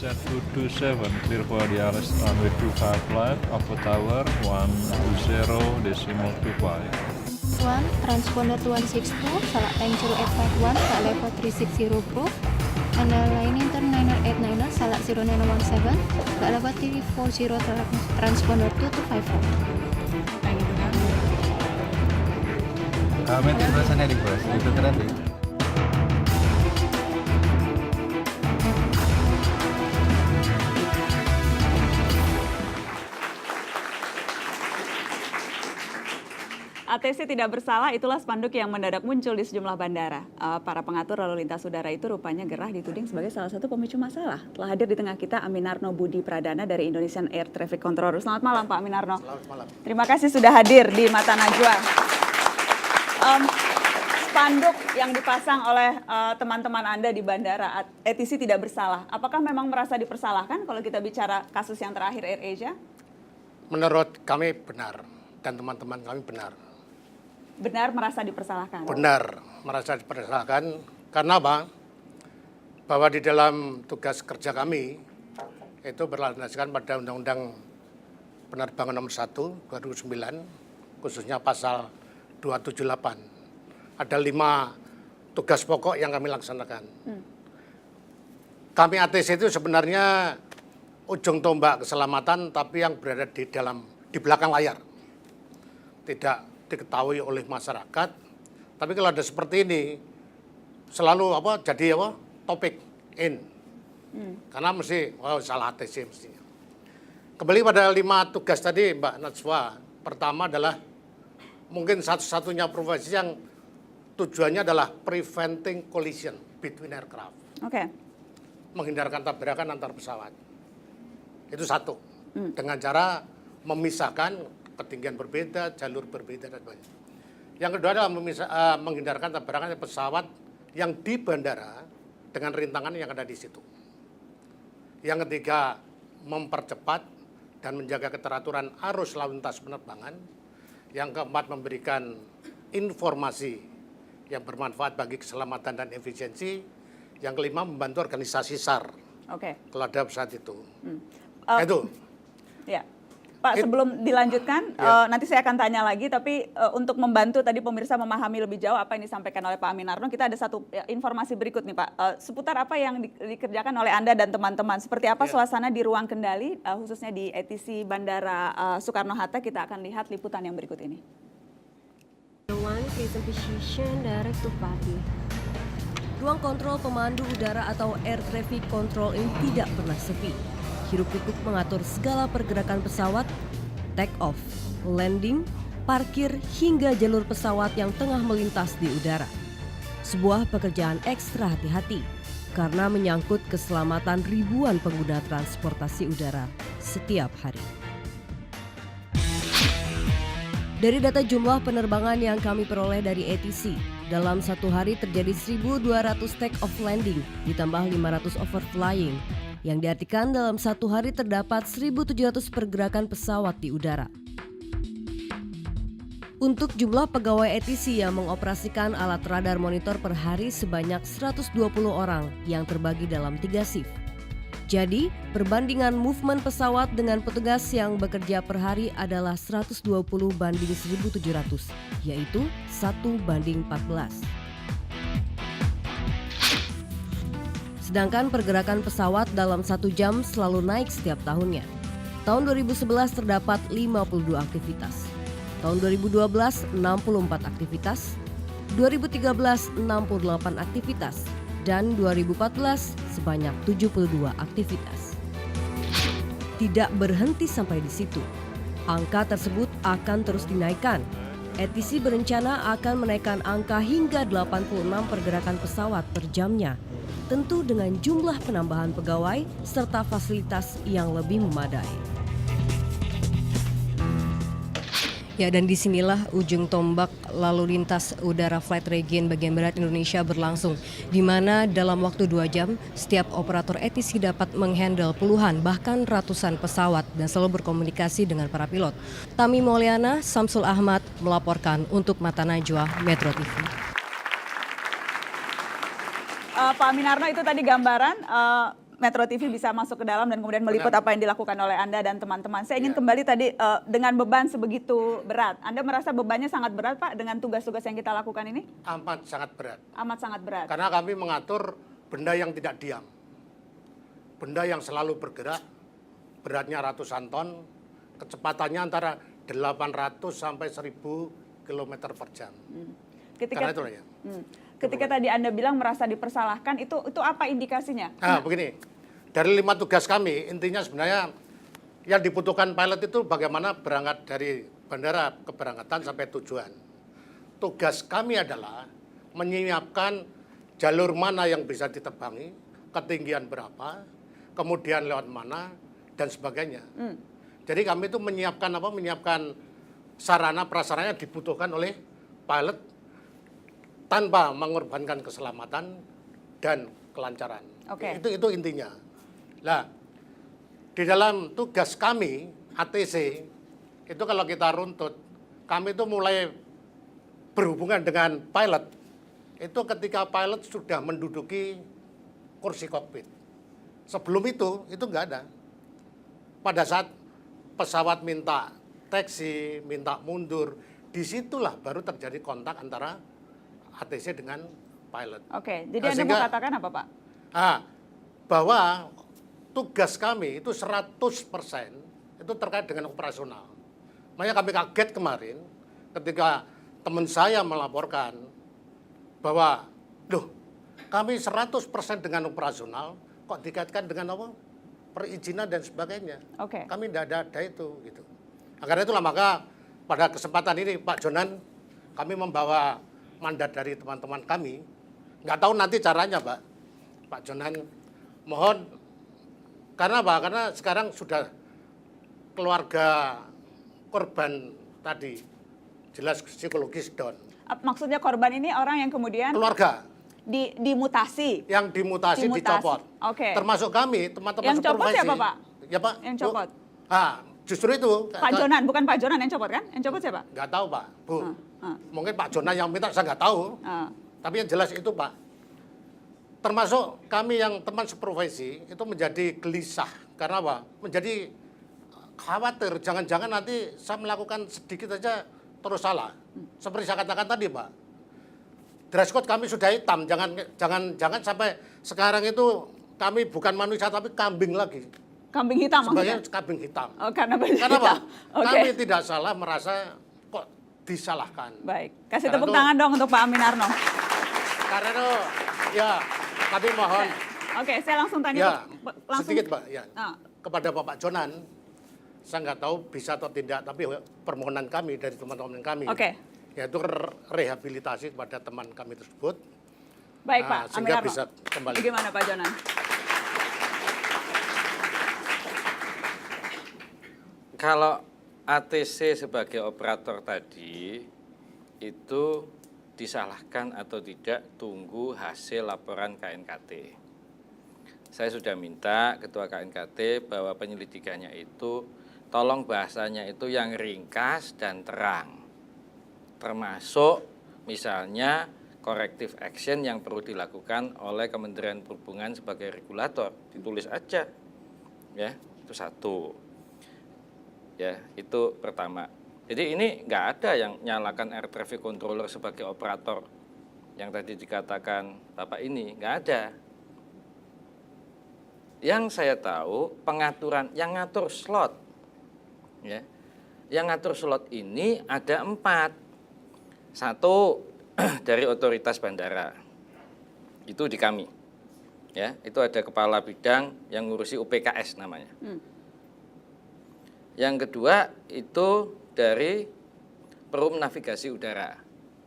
Z227, clear for the RS runway 25 flight, over tower 120.25. 1, transponder 162, salah time 0851, salah level 360 proof, underlining turn 9089, salah 0917, salah level 340, transponder 2254. Kami timbrasannya di bos, itu traffic. ATC tidak bersalah, itulah spanduk yang mendadak muncul di sejumlah bandara. Para pengatur lalu lintas udara itu rupanya gerah dituding sebagai salah satu pemicu masalah. Telah hadir di tengah kita Aminarno Budi Pradana dari Indonesian Air Traffic Controller. Selamat malam Pak Aminarno. Selamat malam. Terima kasih sudah hadir di Mata Najwa. Spanduk yang dipasang oleh teman-teman Anda di bandara, ATC tidak bersalah. Apakah memang merasa dipersalahkan kalau kita bicara kasus yang terakhir Air Asia? Menurut kami benar, dan teman-teman kami benar. Benar merasa dipersalahkan? Benar merasa dipersalahkan, karena apa? Bahwa di dalam tugas kerja kami, itu berlandaskan pada Undang-Undang Penerbangan Nomor 1 2009, khususnya pasal 278. Ada 5 tugas pokok yang kami laksanakan. Kami ATC itu sebenarnya ujung tombak keselamatan, tapi yang berada di belakang layar. Tidak diketahui oleh masyarakat, tapi kalau ada seperti ini selalu jadi topik in, karena mesti salah ATC mestinya. Kembali pada 5 tugas tadi Mbak Najwa, pertama adalah mungkin satu-satunya profesi yang tujuannya adalah preventing collision between aircraft. Oke. Menghindarkan tabrakan antar pesawat. Itu satu. Dengan cara memisahkan ketinggian berbeda, jalur berbeda, dan sebagainya. Yang kedua adalah menghindarkan tabrakan pesawat yang di bandara dengan rintangan yang ada di situ. Yang ketiga, mempercepat dan menjaga keteraturan arus lalu lintas penerbangan. Yang keempat, memberikan informasi yang bermanfaat bagi keselamatan dan efisiensi. Yang kelima, membantu organisasi SAR. Oke. Kalau ada pesawat itu. Itu. Ya. Pak, sebelum dilanjutkan, nanti saya akan tanya lagi, tapi untuk membantu tadi pemirsa memahami lebih jauh apa yang disampaikan oleh Pak Aminarno, kita ada satu informasi berikut nih Pak. Seputar apa yang dikerjakan oleh Anda dan teman-teman, seperti apa suasana di ruang kendali, khususnya di ATC Bandara Soekarno-Hatta, kita akan lihat liputan yang berikut ini. One present position direct to party. Ruang kontrol pemandu udara atau air traffic control ini tidak pernah sepi. Hiruk-pikuk mengatur segala pergerakan pesawat, take off, landing, parkir, hingga jalur pesawat yang tengah melintas di udara. Sebuah pekerjaan ekstra hati-hati karena menyangkut keselamatan ribuan pengguna transportasi udara setiap hari. Dari data jumlah penerbangan yang kami peroleh dari ATC, dalam satu hari terjadi 1.200 take off landing ditambah 500 overflying, yang diartikan dalam satu hari terdapat 1.700 pergerakan pesawat di udara. Untuk jumlah pegawai ATC yang mengoperasikan alat radar monitor per hari sebanyak 120 orang yang terbagi dalam 3 shift. Jadi, perbandingan movement pesawat dengan petugas yang bekerja per hari adalah 120 banding 1.700, yaitu 1:14. Sedangkan pergerakan pesawat dalam 1 jam selalu naik setiap tahunnya. Tahun 2011 terdapat 52 aktivitas. Tahun 2012, 64 aktivitas. 2013, 68 aktivitas. Dan 2014, sebanyak 72 aktivitas. Tidak berhenti sampai di situ. Angka tersebut akan terus dinaikkan. ATC berencana akan menaikkan angka hingga 86 pergerakan pesawat per jamnya. Tentu dengan jumlah penambahan pegawai serta fasilitas yang lebih memadai. Ya, dan disinilah ujung tombak lalu lintas udara flight region bagian barat Indonesia berlangsung, di mana dalam waktu 2 jam setiap operator ATC dapat menghandle puluhan bahkan ratusan pesawat dan selalu berkomunikasi dengan para pilot. Tami Mauliana, Samsul Ahmad melaporkan untuk Mata Najwa Metro TV. Pak Aminarno, itu tadi gambaran Metro TV bisa masuk ke dalam dan kemudian meliput apa yang dilakukan oleh Anda dan teman-teman. Saya ingin Iya. kembali tadi dengan beban sebegitu berat. Anda merasa bebannya sangat berat, Pak, dengan tugas-tugas yang kita lakukan ini? Amat sangat berat. Amat sangat berat. Karena kami mengatur benda yang tidak diam. Benda yang selalu bergerak, beratnya ratusan ton, kecepatannya antara 800 sampai 1000 km per jam. Karena itu ya. Ketika tadi Anda bilang merasa dipersalahkan, itu apa indikasinya? Nah, begini, dari 5 tugas kami, intinya sebenarnya yang dibutuhkan pilot itu bagaimana berangkat dari bandara keberangkatan sampai tujuan. Tugas kami adalah menyiapkan jalur mana yang bisa ditebangi, ketinggian berapa, kemudian lewat mana, dan sebagainya. Jadi kami itu menyiapkan sarana prasarana yang dibutuhkan oleh pilot tanpa mengorbankan keselamatan dan kelancaran. Oke. Itu intinya. Nah, di dalam tugas kami ATC itu kalau kita runtut, kami itu mulai berhubungan dengan pilot itu ketika pilot sudah menduduki kursi kokpit. Sebelum itu nggak ada. Pada saat pesawat minta taksi, minta mundur, disitulah baru terjadi kontak antara ATC dengan pilot. Oke, jadi Anda mau katakan apa, Pak? Bahwa tugas kami itu 100% itu terkait dengan operasional. Makanya kami kaget kemarin ketika teman saya melaporkan bahwa, loh, kami 100% dengan operasional, kok dikaitkan dengan apa? Perizinan dan sebagainya. Oke. Kami tidak ada itu gitu. Karena itulah maka pada kesempatan ini Pak Jonan, kami membawa mandat dari teman-teman kami. Nggak tahu nanti caranya, Pak Jonan, mohon karena apa? Karena sekarang sudah keluarga korban tadi jelas psikologis down. Maksudnya korban ini orang yang kemudian Keluarga dimutasi. yang dimutasi dicopot. Oke. Termasuk kami, teman-teman Yang copot supervisi. siapa, Pak? Ya, Pak. Yang Bu. copot? Justru itu. Pak Jonan, bukan Pak Jonan yang copot kan? Yang copot siapa? Nggak tahu, Pak. Bu. Mungkin Pak Jonan yang minta, saya nggak tahu. Tapi yang jelas itu, Pak. Termasuk kami yang teman supervisi itu menjadi gelisah. Karena apa? Menjadi khawatir. Jangan-jangan nanti saya melakukan sedikit aja terus salah. Seperti saya katakan tadi, Pak. Dress code kami sudah hitam. Jangan sampai sekarang itu kami bukan manusia tapi kambing lagi. Kambing hitam Sebagai maksudnya? kambing hitam. Oh, karena baju Karena hitam. apa? Oke. Kami tidak salah merasa kok disalahkan. Baik, kasih Karena tepuk itu- tangan dong untuk Pak Aminarno. Karena itu, ya kami mohon. Oke, saya langsung tanya Ya, sedikit Pak. Ya. Ah. Kepada Bapak Jonan, saya nggak tahu bisa atau tidak, tapi permohonan kami dari teman-teman kami. Oke. Yaitu rehabilitasi kepada teman kami tersebut. Baik, Nah, Pak sehingga Aminarno. bisa kembali. Bagaimana Pak Jonan? Kalau ATC sebagai operator tadi itu disalahkan atau tidak tunggu hasil laporan KNKT. Saya sudah minta Ketua KNKT bahwa penyelidikannya itu tolong bahasanya itu yang ringkas dan terang. Termasuk misalnya corrective action yang perlu dilakukan oleh Kementerian Perhubungan sebagai regulator. Ditulis aja. Ya, itu satu. Ya, itu pertama. Jadi ini nggak ada yang nyalakan air traffic controller sebagai operator yang tadi dikatakan Bapak ini, nggak ada. Yang saya tahu pengaturan yang ngatur slot, ya, yang ngatur slot ini ada 4. Satu dari otoritas bandara, itu di kami, ya, itu ada kepala bidang yang ngurusi UPKS namanya. Yang kedua itu dari Perum Navigasi Udara,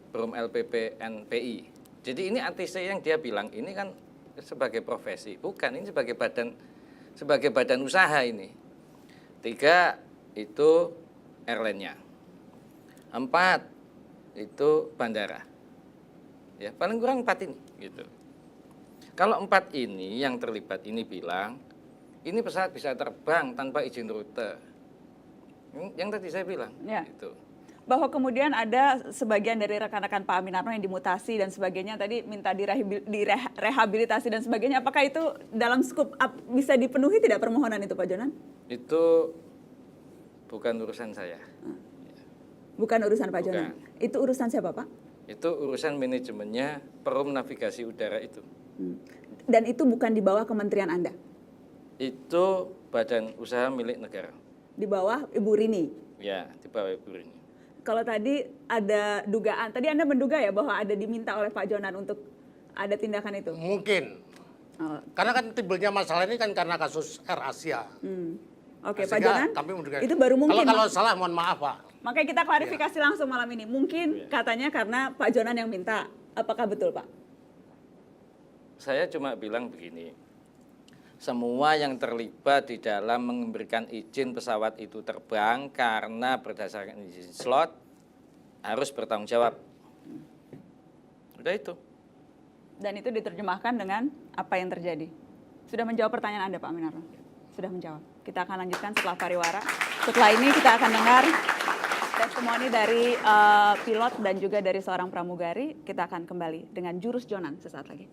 Perum LPP NPI. Jadi ini ATC yang dia bilang ini kan sebagai profesi, bukan, ini sebagai badan usaha ini. 3 itu airline-nya. 4 itu bandara. Ya, paling kurang 4 ini gitu. Kalau 4 ini yang terlibat ini bilang ini pesawat bisa terbang tanpa izin rute. Yang tadi saya bilang Ya. gitu. bahwa kemudian ada sebagian dari rekan-rekan Pak Aminarno yang dimutasi dan sebagainya, tadi minta direhabilitasi dan sebagainya. Apakah itu dalam skup bisa dipenuhi tidak permohonan itu, Pak Jonan? Itu bukan urusan saya. Bukan urusan Pak Bukan. Jonan. Itu urusan siapa, Pak? Itu urusan manajemennya Perum Navigasi Udara itu. Dan itu bukan di bawah kementerian Anda? Itu badan usaha milik negara. Di bawah Ibu Rini? Ya, di bawah Ibu Rini. Kalau tadi ada dugaan, tadi Anda menduga ya bahwa ada diminta oleh Pak Jonan untuk ada tindakan itu? Mungkin. Oh. Karena kan timbulnya masalah ini kan karena kasus Air Asia. Oke, Pak Sehingga Jonan, kami menduga itu baru mungkin. Kalau salah mohon maaf, Pak. Makanya kita klarifikasi langsung malam ini. Mungkin katanya karena Pak Jonan yang minta. Apakah betul, Pak? Saya cuma bilang begini, semua yang terlibat di dalam memberikan izin pesawat itu terbang karena berdasarkan izin slot harus bertanggung jawab. Udah itu. Dan itu diterjemahkan dengan apa yang terjadi. Sudah menjawab pertanyaan Anda, Pak Aminarno? Sudah menjawab. Kita akan lanjutkan setelah pariwara. Setelah ini kita akan dengar testimoni dari pilot dan juga dari seorang pramugari. Kita akan kembali dengan Jurus Jonan sesaat lagi.